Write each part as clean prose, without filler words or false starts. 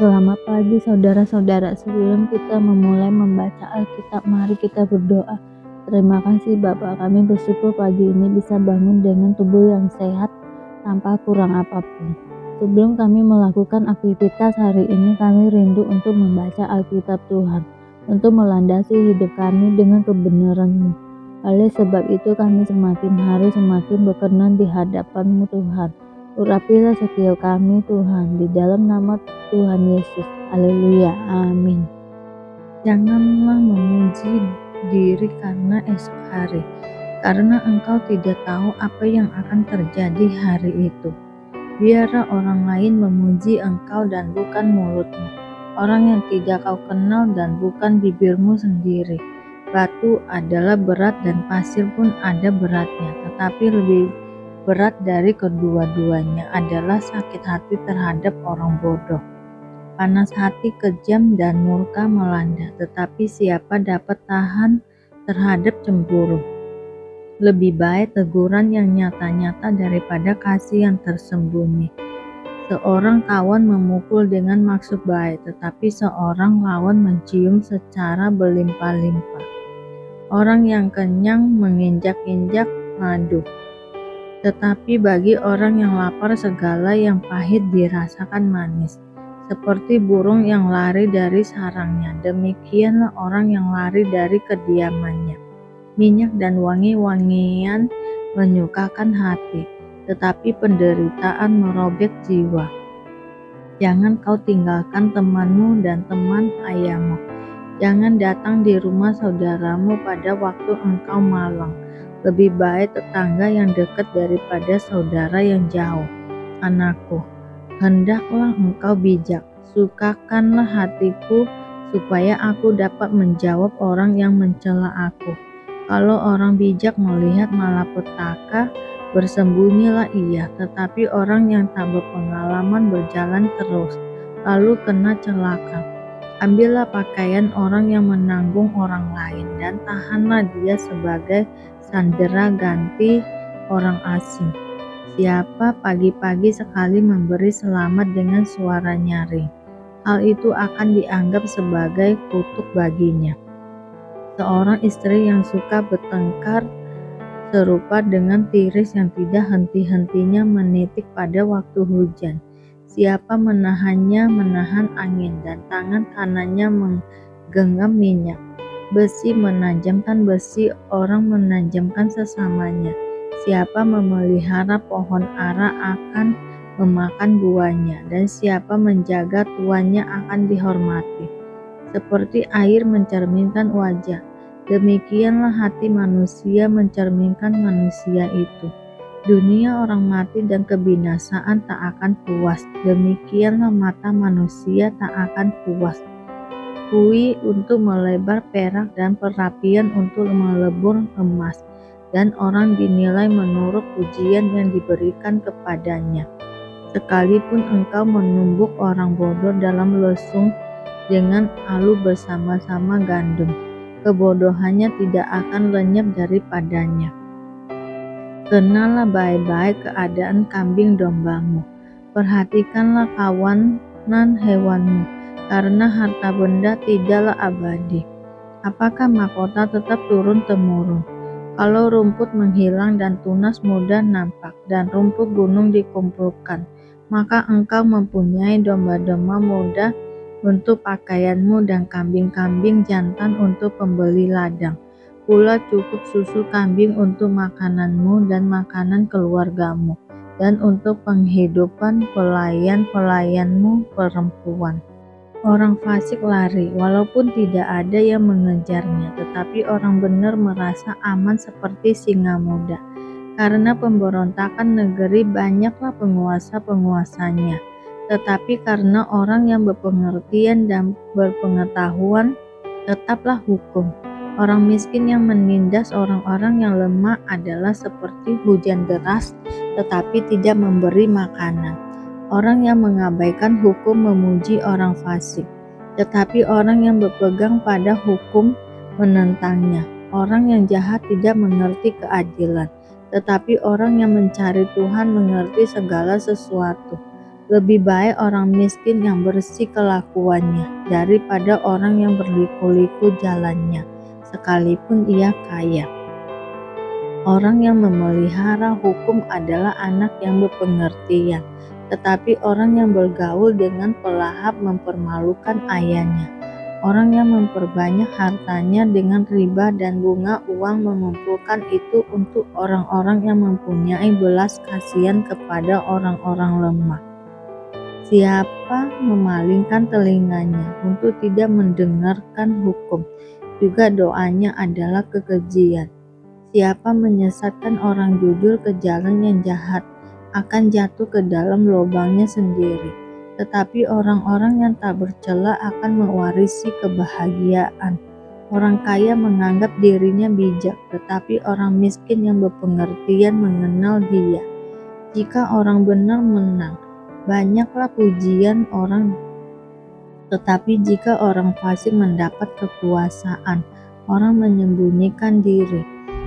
Selamat pagi saudara-saudara, sebelum kita memulai membaca Alkitab, mari kita berdoa. Terima kasih Bapa, kami bersyukur pagi ini bisa bangun dengan tubuh yang sehat tanpa kurang apapun. Sebelum kami melakukan aktivitas hari ini, kami rindu untuk membaca Alkitab Tuhan, untuk melandasi hidup kami dengan kebenaran-Mu. Oleh sebab itu kami semakin berkenan di hadapan-Mu Tuhan. Urapilah setiap kami Tuhan, di dalam nama Tuhan Yesus. Haleluya, amin. Janganlah memuji diri karena esok hari, karena engkau tidak tahu apa yang akan terjadi hari itu. Biarlah orang lain memuji engkau dan bukan mulutmu, orang yang tidak kau kenal dan bukan bibirmu sendiri. Batu adalah berat dan pasir pun ada beratnya, tetapi lebih berat dari kedua-duanya adalah sakit hati terhadap orang bodoh. Panas hati kejam dan murka melanda, tetapi siapa dapat tahan terhadap cemburu? Lebih baik teguran yang nyata-nyata daripada kasih yang tersembunyi. Seorang kawan memukul dengan maksud baik, tetapi seorang lawan mencium secara berlimpah-limpah. Orang yang kenyang menginjak-injak madu, tetapi bagi orang yang lapar segala yang pahit dirasakan manis. Seperti burung yang lari dari sarangnya, demikianlah orang yang lari dari kediamannya. Minyak dan wangi-wangian menyukakan hati, tetapi penderitaan merobek jiwa. Jangan kau tinggalkan temanmu dan teman ayahmu. Jangan datang di rumah saudaramu pada waktu engkau malang. Lebih baik tetangga yang dekat daripada saudara yang jauh. Anakku, hendaklah engkau bijak, sukakanlah hatiku, supaya aku dapat menjawab orang yang mencela aku. Kalau orang bijak melihat malapetaka, bersembunyilah ia, tetapi orang yang tak berpengalaman berjalan terus, lalu kena celaka. Ambillah pakaian orang yang menanggung orang lain, dan tahanlah dia sebagai sandera ganti orang asing. Siapa pagi-pagi sekali memberi selamat dengan suara nyaring, hal itu akan dianggap sebagai kutuk baginya. Seorang istri yang suka bertengkar serupa dengan tiris yang tidak henti-hentinya menitik pada waktu hujan. Siapa menahannya menahan angin, dan tangan kanannya menggenggam minyak. Besi menajamkan besi, orang menajamkan sesamanya. Siapa memelihara pohon ara akan memakan buahnya, dan siapa menjaga tuannya akan dihormati. Seperti air mencerminkan wajah, demikianlah hati manusia mencerminkan manusia itu. Dunia orang mati dan kebinasaan tak akan puas, demikianlah mata manusia tak akan puas. Kui untuk melebar perak dan perapian untuk melebur emas, dan orang dinilai menurut pujian yang diberikan kepadanya. Sekalipun engkau menumbuk orang bodoh dalam lesung dengan alu bersama-sama gandum, kebodohannya tidak akan lenyap daripadanya. Kenallah baik-baik keadaan kambing dombamu, perhatikanlah kawanan hewanmu, karena harta benda tidaklah abadi. Apakah mahkota tetap turun-temurun? Kalau rumput menghilang dan tunas mudah nampak, dan rumput gunung dikumpulkan, maka engkau mempunyai domba-domba muda untuk pakaianmu dan kambing-kambing jantan untuk pembeli ladang. Pula cukup susu kambing untuk makananmu dan makanan keluargamu, dan untuk penghidupan pelayan-pelayanmu perempuan. Orang fasik lari, walaupun tidak ada yang mengejarnya, tetapi orang benar merasa aman seperti singa muda. Karena pemberontakan negeri banyaklah penguasa-penguasanya, tetapi karena orang yang berpengertian dan berpengetahuan tetaplah hukum. Orang miskin yang menindas orang-orang yang lemah adalah seperti hujan deras, tetapi tidak memberi makanan. Orang yang mengabaikan hukum memuji orang fasik, tetapi orang yang berpegang pada hukum menentangnya. Orang yang jahat tidak mengerti keadilan, tetapi orang yang mencari Tuhan mengerti segala sesuatu. Lebih baik orang miskin yang bersih kelakuannya daripada orang yang berliku-liku jalannya, sekalipun ia kaya. Orang yang memelihara hukum adalah anak yang berpengertian, tetapi orang yang bergaul dengan pelahap mempermalukan ayahnya. Orang yang memperbanyak hartanya dengan riba dan bunga uang mengumpulkan itu untuk orang-orang yang mempunyai belas kasihan kepada orang-orang lemah. Siapa memalingkan telinganya untuk tidak mendengarkan hukum, juga doanya adalah kekejian. Siapa menyesatkan orang jujur ke jalan yang jahat, akan jatuh ke dalam lubangnya sendiri. Tetapi orang-orang yang tak bercela akan mewarisi kebahagiaan. Orang kaya menganggap dirinya bijak, tetapi orang miskin yang berpengertian mengenal Dia. Jika orang benar menang, banyaklah pujian orang, tetapi jika orang fasik mendapat kekuasaan, orang menyembunyikan diri.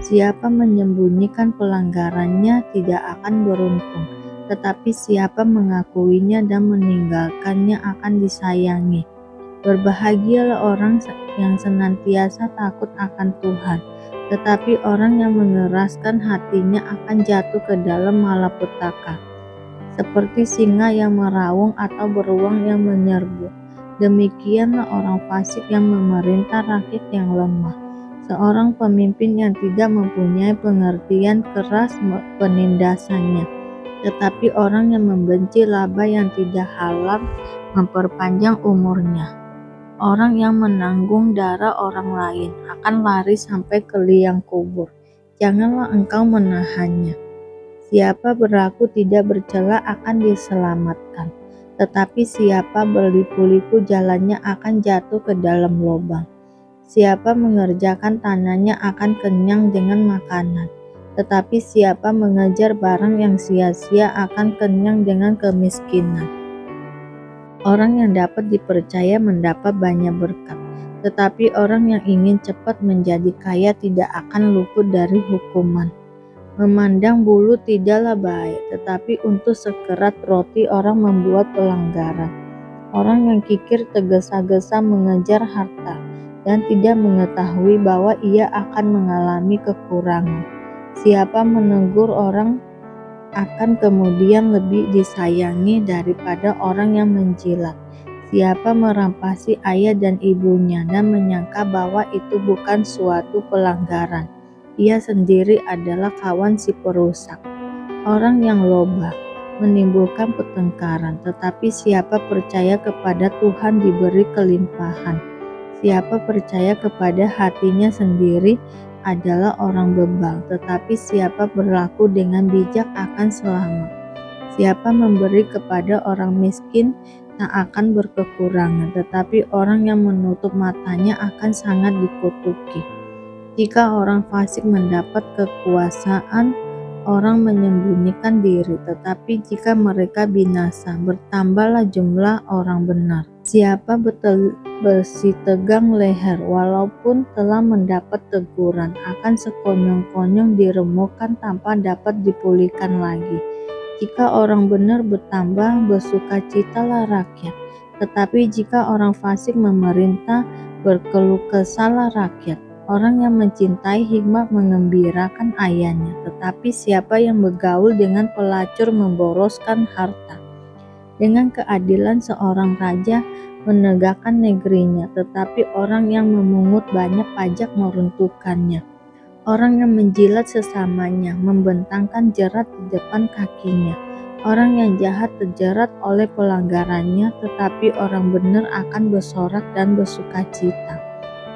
Siapa menyembunyikan pelanggarannya tidak akan beruntung, tetapi siapa mengakuinya dan meninggalkannya akan disayangi. Berbahagialah orang yang senantiasa takut akan Tuhan, tetapi orang yang mengeraskan hatinya akan jatuh ke dalam malapetaka. Seperti singa yang meraung atau beruang yang menyerbu, demikianlah orang fasik yang memerintah rakyat yang lemah. Seorang pemimpin yang tidak mempunyai pengertian keras penindasannya, tetapi orang yang membenci laba yang tidak halal memperpanjang umurnya. Orang yang menanggung darah orang lain akan lari sampai ke liang kubur. Janganlah engkau menahannya. Siapa berlaku tidak bercela akan diselamatkan, tetapi siapa berliku-liku jalannya akan jatuh ke dalam lubang. Siapa mengerjakan tanahnya akan kenyang dengan makanan, tetapi siapa mengejar barang yang sia-sia akan kenyang dengan kemiskinan. Orang yang dapat dipercaya mendapat banyak berkat, tetapi orang yang ingin cepat menjadi kaya tidak akan luput dari hukuman. Memandang bulu tidaklah baik, tetapi untuk sekerat roti orang membuat pelanggaran. Orang yang kikir tergesa-gesa mengejar harta dan tidak mengetahui bahwa ia akan mengalami kekurangan. Siapa menegur orang akan kemudian lebih disayangi daripada orang yang menjilat. Siapa merampasi ayah dan ibunya dan menyangka bahwa itu bukan suatu pelanggaran, ia sendiri adalah kawan si perusak. Orang yang loba menimbulkan pertengkaran, tetapi siapa percaya kepada Tuhan diberi kelimpahan. Siapa percaya kepada hatinya sendiri adalah orang bebal, tetapi siapa berlaku dengan bijak akan selamat. Siapa memberi kepada orang miskin tak akan berkekurangan, tetapi orang yang menutup matanya akan sangat dikutuki. Jika orang fasik mendapat kekuasaan, orang menyembunyikan diri, tetapi jika mereka binasa, bertambahlah jumlah orang benar. Siapa besi tegang leher, walaupun telah mendapat teguran, akan sekonyong-konyong diremukkan tanpa dapat dipulihkan lagi. Jika orang benar bertambah, bersukacitalah rakyat, tetapi jika orang fasik memerintah, berkeluh kesahlah rakyat. Orang yang mencintai hikmat mengembirakan ayahnya, tetapi siapa yang bergaul dengan pelacur memboroskan harta. Dengan keadilan seorang raja menegakkan negerinya, tetapi orang yang memungut banyak pajak meruntuhkannya. Orang yang menjilat sesamanya membentangkan jerat di depan kakinya. Orang yang jahat terjerat oleh pelanggarannya, tetapi orang benar akan bersorak dan bersukacita.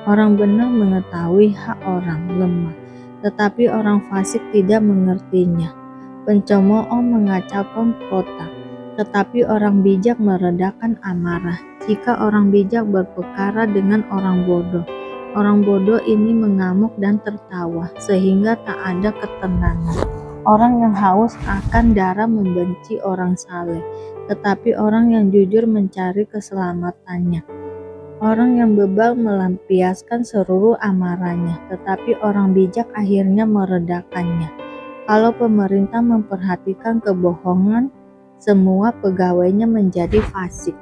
Orang benar mengetahui hak orang lemah, tetapi orang fasik tidak mengertinya. Pencemooh mengacaukan kota, tetapi orang bijak meredakan amarah. Jika orang bijak berperkara dengan orang bodoh ini mengamuk dan tertawa, sehingga tak ada ketenangan. Orang yang haus akan darah membenci orang saleh, tetapi orang yang jujur mencari keselamatannya. Orang yang bebal melampiaskan seluruh amarahnya, tetapi orang bijak akhirnya meredakannya. Kalau pemerintah memperhatikan kebohongan, semua pegawainya menjadi fasik.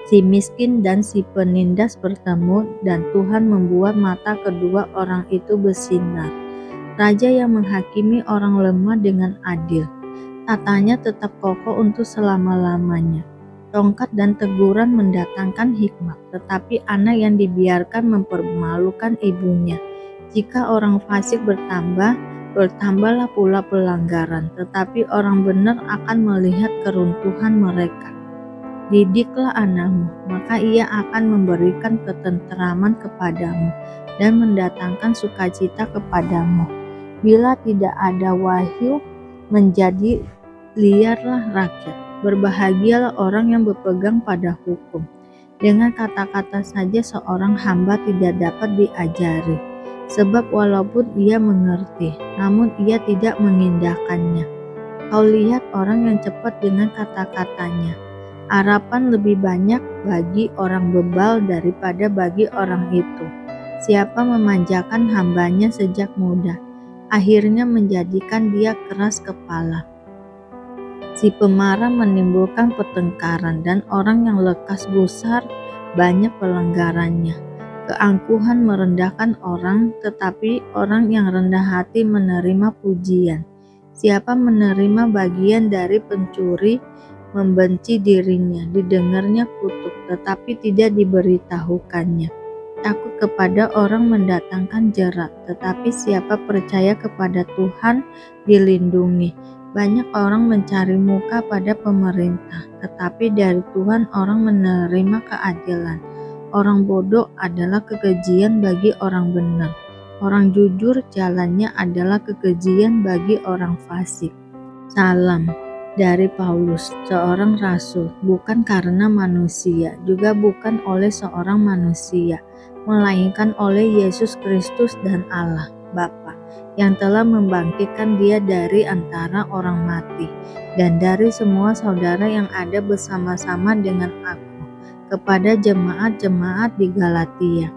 Si miskin dan si penindas bertemu, dan Tuhan membuat mata kedua orang itu bersinar. Raja yang menghakimi orang lemah dengan adil, tatanya tetap kokoh untuk selama-lamanya. Tongkat dan teguran mendatangkan hikmat, tetapi anak yang dibiarkan mempermalukan ibunya. Jika orang fasik bertambah, bertambahlah pula pelanggaran, tetapi orang benar akan melihat keruntuhan mereka. Didiklah anakmu, maka ia akan memberikan ketenteraman kepadamu dan mendatangkan sukacita kepadamu. Bila tidak ada wahyu, menjadi liarlah rakyat. Berbahagialah orang yang berpegang pada hukum. Dengan kata-kata saja seorang hamba tidak dapat diajari, sebab walaupun ia mengerti, namun ia tidak mengindahkannya. Kau lihat orang yang cepat dengan kata-katanya. Harapan lebih banyak bagi orang bebal daripada bagi orang itu. Siapa memanjakan hambanya sejak muda, akhirnya menjadikan dia keras kepala. Si pemarah menimbulkan pertengkaran, dan orang yang lekas gusar banyak pelanggarannya. Keangkuhan merendahkan orang, tetapi orang yang rendah hati menerima pujian. Siapa menerima bagian dari pencuri, membenci dirinya, didengarnya kutuk, tetapi tidak diberitahukannya. Takut kepada orang mendatangkan jerat, tetapi siapa percaya kepada Tuhan dilindungi. Banyak orang mencari muka pada pemerintah, tetapi dari Tuhan orang menerima keadilan. Orang bodoh adalah kekejian bagi orang benar. Orang jujur jalannya adalah kekejian bagi orang fasik. Salam dari Paulus, seorang rasul, bukan karena manusia, juga bukan oleh seorang manusia, melainkan oleh Yesus Kristus dan Allah Bapa, yang telah membangkitkan dia dari antara orang mati, dan dari semua saudara yang ada bersama-sama dengan aku, kepada jemaat-jemaat di Galatia.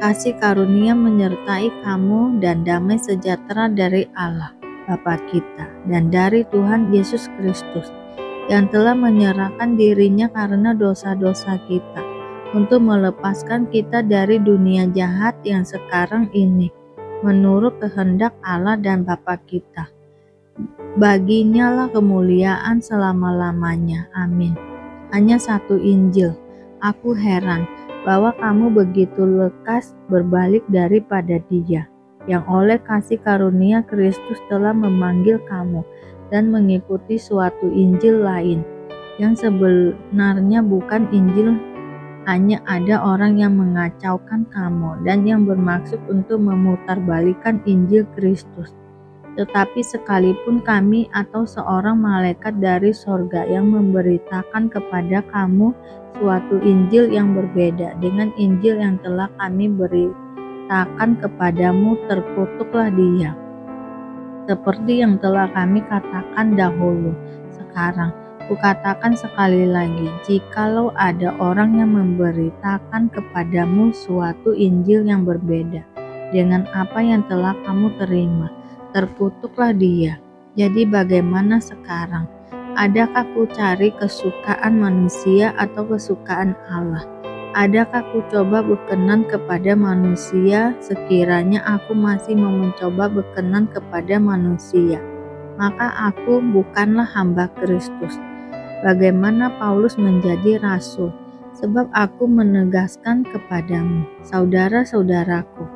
Kasih karunia menyertai kamu dan damai sejahtera dari Allah Bapa kita dan dari Tuhan Yesus Kristus, yang telah menyerahkan dirinya karena dosa-dosa kita, untuk melepaskan kita dari dunia jahat yang sekarang ini, menurut kehendak Allah dan Bapa kita. Baginya lah kemuliaan selama-lamanya. Amin. Hanya satu Injil. Aku heran bahwa kamu begitu lekas berbalik daripada Dia, yang oleh kasih karunia Kristus telah memanggil kamu dan mengikuti suatu Injil lain, yang sebenarnya bukan Injil. Hanya ada orang yang mengacaukan kamu dan yang bermaksud untuk memutarbalikkan Injil Kristus. Tetapi sekalipun kami atau seorang malaikat dari sorga yang memberitakan kepada kamu suatu Injil yang berbeda dengan Injil yang telah kami beritakan kepadamu, terkutuklah dia. Seperti yang telah kami katakan dahulu, sekarang kukatakan sekali lagi, jikalau ada orang yang memberitakan kepadamu suatu Injil yang berbeda dengan apa yang telah kamu terima, terkutuklah dia. Jadi bagaimana sekarang? Adakah ku cari kesukaan manusia atau kesukaan Allah? Adakah ku coba berkenan kepada manusia? Sekiranya aku masih mau mencoba berkenan kepada manusia, maka aku bukanlah hamba Kristus. Bagaimana Paulus menjadi rasul? Sebab aku menegaskan kepadamu, saudara-saudaraku,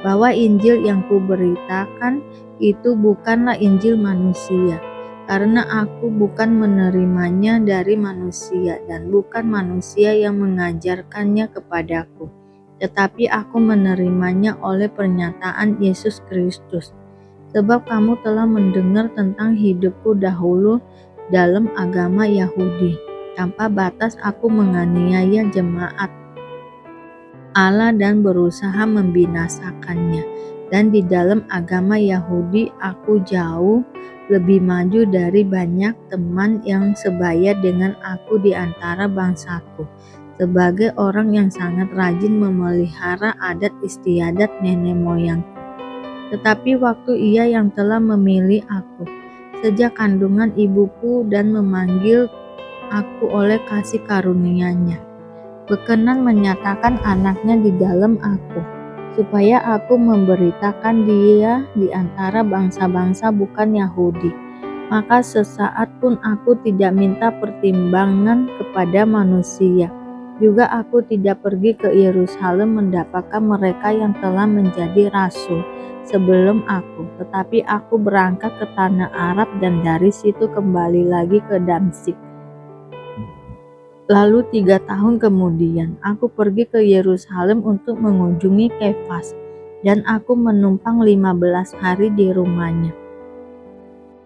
bahwa Injil yang kuberitakan itu bukanlah Injil manusia, karena aku bukan menerimanya dari manusia, dan bukan manusia yang mengajarkannya kepadaku, tetapi aku menerimanya oleh pernyataan Yesus Kristus. Sebab kamu telah mendengar tentang hidupku dahulu dalam agama Yahudi. Tanpa batas aku menganiaya jemaat Allah dan berusaha membinasakannya. Dan di dalam agama Yahudi aku jauh lebih maju dari banyak teman yang sebaya dengan aku di antara bangsaku, sebagai orang yang sangat rajin memelihara adat istiadat nenek moyangku. Tetapi waktu Ia yang telah memilih aku, sejak kandungan ibuku dan memanggil aku oleh kasih karunia-Nya. Berkenan menyatakan anaknya di dalam aku, supaya aku memberitakan dia di antara bangsa-bangsa bukan Yahudi. Maka sesaat pun aku tidak minta pertimbangan kepada manusia. Juga aku tidak pergi ke Yerusalem mendapatkan mereka yang telah menjadi rasul sebelum aku, tetapi aku berangkat ke tanah Arab dan dari situ kembali lagi ke Damsyik. Lalu 3 tahun kemudian, aku pergi ke Yerusalem untuk mengunjungi Kefas, dan aku menumpang 15 hari di rumahnya.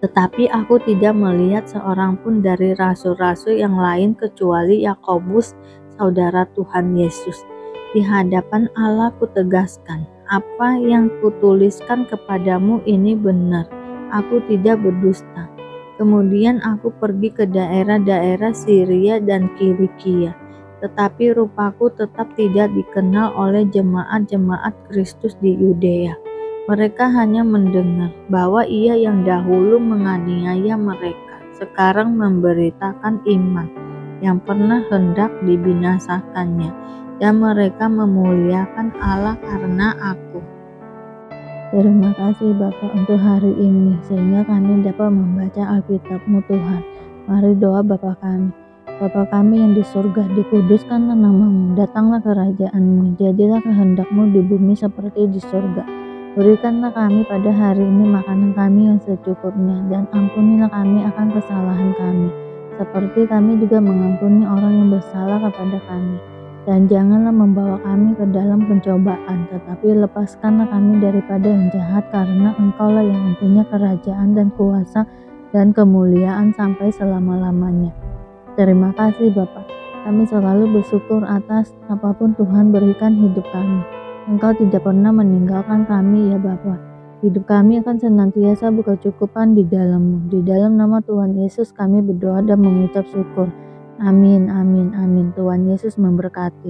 Tetapi aku tidak melihat seorang pun dari rasul-rasul yang lain kecuali Yakobus, saudara Tuhan Yesus. Di hadapan Allah kutegaskan, apa yang kutuliskan kepadamu ini benar, aku tidak berdusta. Kemudian aku pergi ke daerah-daerah Syria dan Kilikia, tetapi rupaku tetap tidak dikenal oleh jemaat-jemaat Kristus di Yudea. Mereka hanya mendengar bahwa Ia yang dahulu menganiaya mereka, sekarang memberitakan iman yang pernah hendak dibinasakannya, dan mereka memuliakan Allah karena aku. Terima kasih Bapak untuk hari ini, sehingga kami dapat membaca Alkitab-Mu Tuhan. Mari doa Bapa kami. Bapa kami yang di surga, dikuduskanlah nama-Mu, datanglah kerajaan-Mu, jadilah kehendak-Mu di bumi seperti di surga. Berikanlah kami pada hari ini makanan kami yang secukupnya, dan ampunilah kami akan kesalahan kami, seperti kami juga mengampuni orang yang bersalah kepada kami. Dan janganlah membawa kami ke dalam pencobaan, tetapi lepaskanlah kami daripada yang jahat, karena Engkaulah yang mempunyai kerajaan dan kuasa dan kemuliaan sampai selama-lamanya. Terima kasih Bapa. Kami selalu bersyukur atas apapun Tuhan berikan hidup kami. Engkau tidak pernah meninggalkan kami ya Bapa. Hidup kami akan senantiasa berkecukupan di dalam-Mu. Di dalam nama Tuhan Yesus kami berdoa dan mengucap syukur. Amin, amin, amin. Tuhan Yesus memberkati.